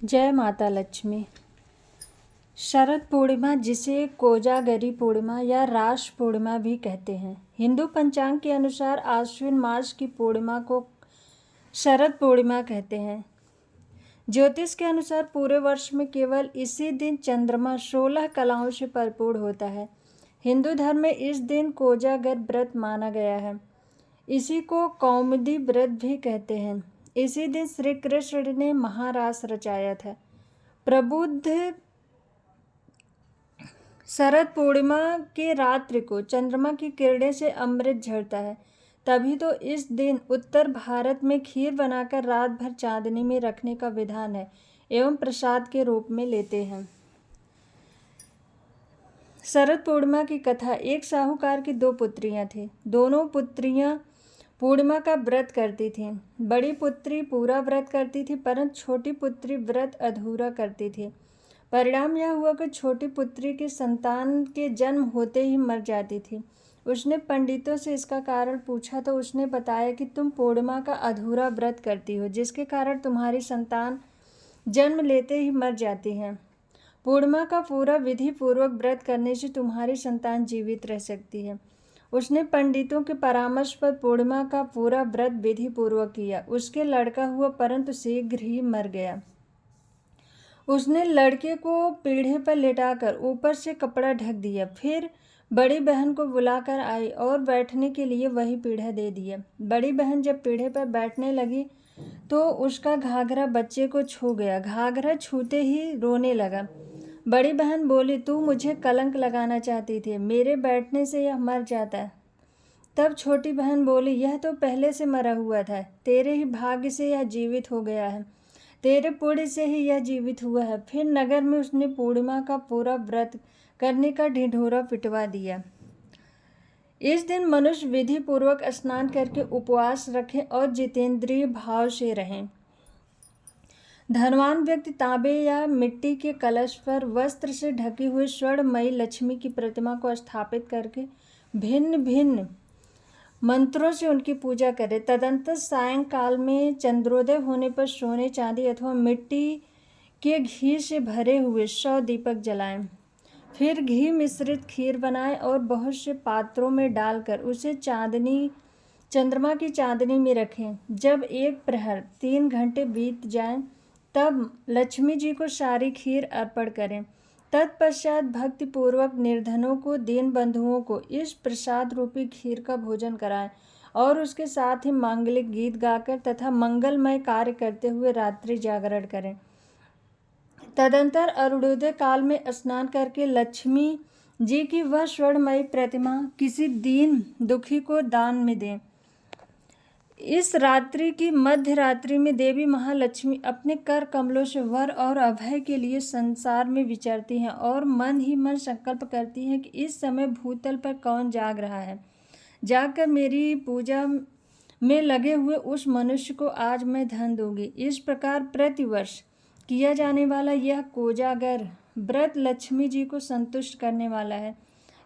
जय माता लक्ष्मी। शरद पूर्णिमा, जिसे कोजागरी पूर्णिमा या रास पूर्णिमा भी कहते हैं, हिंदू पंचांग के अनुसार आश्विन मास की पूर्णिमा को शरद पूर्णिमा कहते हैं। ज्योतिष के अनुसार पूरे वर्ष में केवल इसी दिन चंद्रमा 16 कलाओं से परिपूर्ण होता है। हिंदू धर्म में इस दिन कोजागर व्रत माना गया है। इसी को कौमुदी व्रत भी कहते हैं। इसी दिन श्री कृष्ण ने महारास रचाया था। प्रबुद्ध शरद पूर्णिमा के रात्रि को चंद्रमा की किरणें से अमृत झरता है। तभी तो इस दिन उत्तर भारत में खीर बनाकर रात भर चांदनी में रखने का विधान है एवं प्रसाद के रूप में लेते हैं। शरद पूर्णिमा की कथा। एक साहूकार की 2 पुत्रियां थीं। दोनों पुत्रियां पूर्णिमा का व्रत करती थीं। बड़ी पुत्री पूरा व्रत करती थी, परंतु छोटी पुत्री व्रत अधूरा करती थी। परिणाम यह हुआ कि छोटी पुत्री की संतान के जन्म होते ही मर जाती थी। उसने पंडितों से इसका कारण पूछा तो उसने बताया कि तुम पूर्णिमा का अधूरा व्रत करती हो, जिसके कारण तुम्हारी संतान जन्म लेते ही मर जाती है। पूर्णिमा का पूरा विधि पूर्वक व्रत करने से तुम्हारी संतान जीवित रह सकती है। उसने पंडितों के परामर्श पर पूर्णिमा का पूरा व्रत विधि पूर्वक किया। उसके लड़का हुआ, परंतु शीघ्र ही मर गया। उसने लड़के को पीढ़े पर लेटाकर ऊपर से कपड़ा ढक दिया। फिर बड़ी बहन को बुलाकर आई और बैठने के लिए वही पीढ़ा दे दिया। बड़ी बहन जब पीढ़े पर बैठने लगी तो उसका घाघरा बच्चे को छू गया। घाघरा छूते ही रोने लगा। बड़ी बहन बोली, तू मुझे कलंक लगाना चाहती थी, मेरे बैठने से यह मर जाता। तब छोटी बहन बोली, यह तो पहले से मरा हुआ था, तेरे ही भाग्य से यह जीवित हो गया है, तेरे पुण्य से ही यह जीवित हुआ है। फिर नगर में उसने पूर्णिमा का पूरा व्रत करने का ढिढोरा पिटवा दिया। इस दिन मनुष्य विधि पूर्वक स्नान करके उपवास रखें और जितेंद्रिय भाव से रहें। धनवान व्यक्ति तांबे या मिट्टी के कलश पर वस्त्र से ढकी हुई स्वर्णमयी लक्ष्मी की प्रतिमा को स्थापित करके भिन्न भिन्न मंत्रों से उनकी पूजा करें। तदंतर सायंकाल में चंद्रोदय होने पर सोने, चांदी अथवा मिट्टी के घी से भरे हुए 100 दीपक जलाएं। फिर घी मिश्रित खीर बनाएं और बहुत से पात्रों में डालकर उसे चंद्रमा की चांदनी में रखें। जब 1 प्रहर 3 घंटे बीत जाएं, तब लक्ष्मी जी को सारी खीर अर्पण करें। तत्पश्चात भक्तिपूर्वक निर्धनों को, दीन बंधुओं को इस प्रसाद रूपी खीर का भोजन कराएं और उसके साथ ही मांगलिक गीत गाकर तथा मंगलमय कार्य करते हुए रात्रि जागरण करें। तदंतर अरुणोदय काल में स्नान करके लक्ष्मी जी की वह स्वर्णमयी प्रतिमा किसी दीन दुखी को दान में दें। इस रात्रि की मध्य रात्रि में देवी महालक्ष्मी अपने कर कमलों से वर और अभय के लिए संसार में विचरती हैं और मन ही मन संकल्प करती हैं कि इस समय भूतल पर कौन जाग रहा है। जागकर मेरी पूजा में लगे हुए उस मनुष्य को आज मैं धन दूंगी। इस प्रकार प्रतिवर्ष किया जाने वाला यह कोजागर व्रत लक्ष्मी जी को संतुष्ट करने वाला है।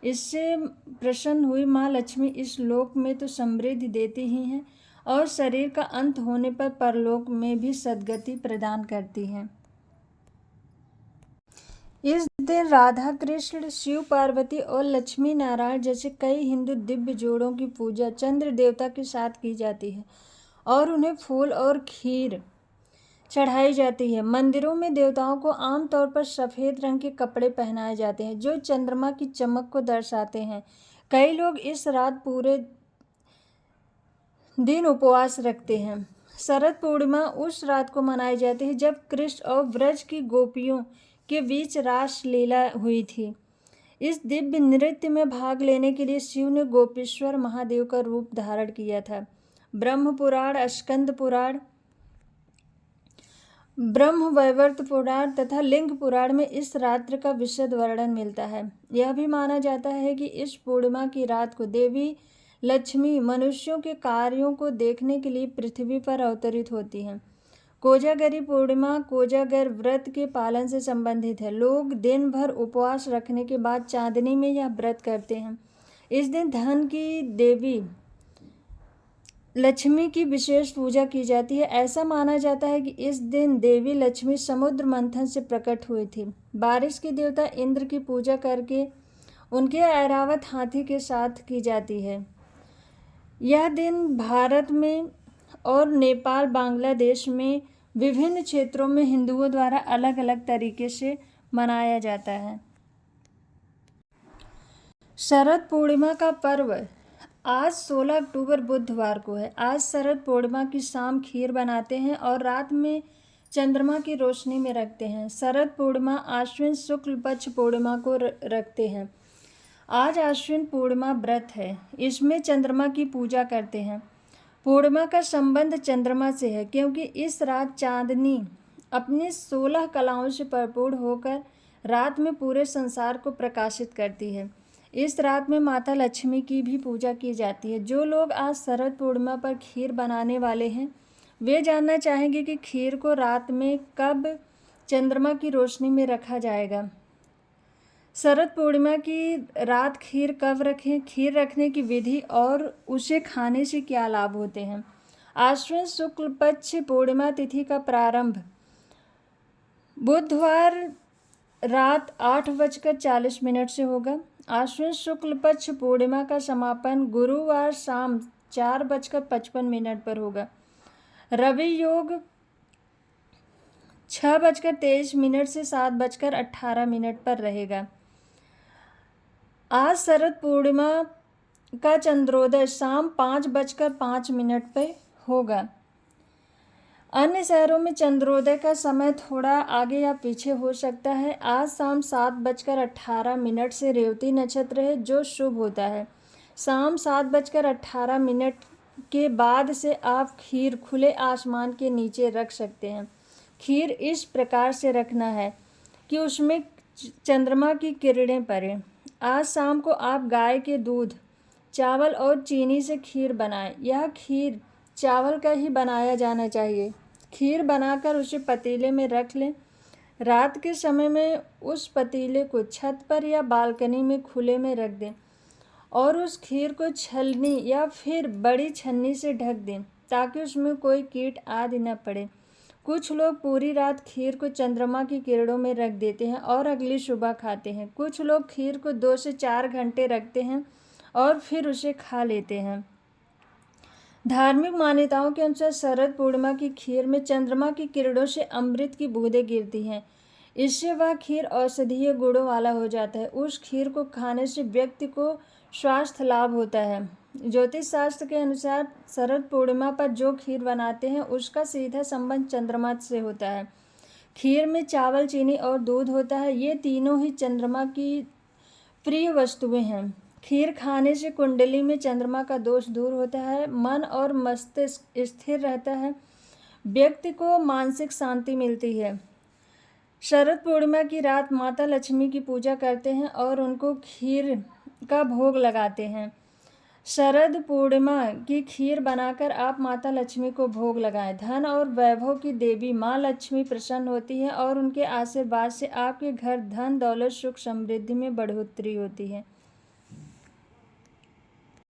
इससे प्रसन्न हुई माँ लक्ष्मी इस लोक में तो समृद्धि देती ही हैं और शरीर का अंत होने पर परलोक में भी सद्गति प्रदान करती हैं। इस दिन राधा कृष्ण, शिव पार्वती और लक्ष्मी नारायण जैसे कई हिंदू दिव्य जोड़ों की पूजा चंद्र देवता के साथ की जाती है और उन्हें फूल और खीर चढ़ाई जाती है। मंदिरों में देवताओं को आमतौर पर सफ़ेद रंग के कपड़े पहनाए जाते हैं जो चंद्रमा की चमक को दर्शाते हैं। कई लोग इस रात पूरे दिन उपवास रखते हैं। शरद पूर्णिमा उस रात को मनाई जाती है जब कृष्ण और ब्रज की गोपियों के बीच रास लीला हुई थी। इस दिव्य नृत्य में भाग लेने के लिए शिव ने गोपेश्वर महादेव का रूप धारण किया था। ब्रह्म पुराण, स्कंद पुराण, ब्रह्म वैवर्त पुराण तथा लिंग पुराण में इस रात्रि का विशद वर्णन मिलता है। यह भी माना जाता है कि इस पूर्णिमा की रात को देवी लक्ष्मी मनुष्यों के कार्यों को देखने के लिए पृथ्वी पर अवतरित होती हैं। कोजागरी पूर्णिमा कोजागर व्रत के पालन से संबंधित है। लोग दिन भर उपवास रखने के बाद चांदनी में यह व्रत करते हैं। इस दिन धन की देवी लक्ष्मी की विशेष पूजा की जाती है। ऐसा माना जाता है कि इस दिन देवी लक्ष्मी समुद्र मंथन से प्रकट हुई थी। बारिश के देवता इंद्र की पूजा करके उनके ऐरावत हाथी के साथ की जाती है। यह दिन भारत में और नेपाल बांग्लादेश में विभिन्न क्षेत्रों में हिंदुओं द्वारा अलग अलग तरीके से मनाया जाता है। शरद पूर्णिमा का पर्व आज 16 अक्टूबर बुधवार को है। आज शरद पूर्णिमा की शाम खीर बनाते हैं और रात में चंद्रमा की रोशनी में रखते हैं। शरद पूर्णिमा आश्विन शुक्ल पक्ष पूर्णिमा को रखते हैं। आज आश्विन पूर्णिमा व्रत है। इसमें चंद्रमा की पूजा करते हैं। पूर्णिमा का संबंध चंद्रमा से है क्योंकि इस रात चांदनी अपनी 16 कलाओं से भरपूर होकर रात में पूरे संसार को प्रकाशित करती है। इस रात में माता लक्ष्मी की भी पूजा की जाती है। जो लोग आज शरद पूर्णिमा पर खीर बनाने वाले हैं वे जानना चाहेंगे कि खीर को रात में कब चंद्रमा की रोशनी में रखा जाएगा। शरद पूर्णिमा की रात खीर कब रखें, खीर रखने की विधि और उसे खाने से क्या लाभ होते हैं। आश्विन शुक्ल पक्ष पूर्णिमा तिथि का प्रारंभ बुधवार रात 8:40 से होगा। आश्विन शुक्ल पक्ष पूर्णिमा का समापन गुरुवार शाम 4:55 पर होगा। रवि योग 6:23 से 7:18 पर रहेगा। आज शरद पूर्णिमा का चंद्रोदय शाम 5:05 पर होगा। अन्य शहरों में चंद्रोदय का समय थोड़ा आगे या पीछे हो सकता है। आज शाम 7:18 से रेवती नक्षत्र है जो शुभ होता है। शाम 7:18 के बाद से आप खीर खुले आसमान के नीचे रख सकते हैं। खीर इस प्रकार से रखना है कि उसमें चंद्रमा की किरणें पड़ें। आज शाम को आप गाय के दूध, चावल और चीनी से खीर बनाएं। यह खीर चावल का ही बनाया जाना चाहिए। खीर बनाकर उसे पतीले में रख लें। रात के समय में उस पतीले को छत पर या बालकनी में खुले में रख दें और उस खीर को छलनी या फिर बड़ी छन्नी से ढक दें ताकि उसमें कोई कीट आदि न पड़े। कुछ लोग पूरी रात खीर को चंद्रमा की किरणों में रख देते हैं और अगली सुबह खाते हैं। कुछ लोग खीर को 2 से 4 घंटे रखते हैं और फिर उसे खा लेते हैं। धार्मिक मान्यताओं के अनुसार शरद पूर्णिमा की खीर में चंद्रमा की किरणों से अमृत की बूंदें गिरती हैं। इससे वह खीर औषधीय गुणों वाला हो जाता है। उस खीर को खाने से व्यक्ति को स्वास्थ्य लाभ होता है। ज्योतिष शास्त्र के अनुसार शरद पूर्णिमा पर जो खीर बनाते हैं उसका सीधा संबंध चंद्रमा से होता है। खीर में चावल, चीनी और दूध होता है। ये तीनों ही चंद्रमा की प्रिय वस्तुएं हैं। खीर खाने से कुंडली में चंद्रमा का दोष दूर होता है, मन और मस्तिष्क स्थिर रहता है, व्यक्ति को मानसिक शांति मिलती है। शरद पूर्णिमा की रात माता लक्ष्मी की पूजा करते हैं और उनको खीर का भोग लगाते हैं। शरद पूर्णिमा की खीर बनाकर आप माता लक्ष्मी को भोग लगाएं। धन और वैभव की देवी माँ लक्ष्मी प्रसन्न होती है और उनके आशीर्वाद से आपके घर धन, दौलत, सुख, समृद्धि में बढ़ोतरी होती है।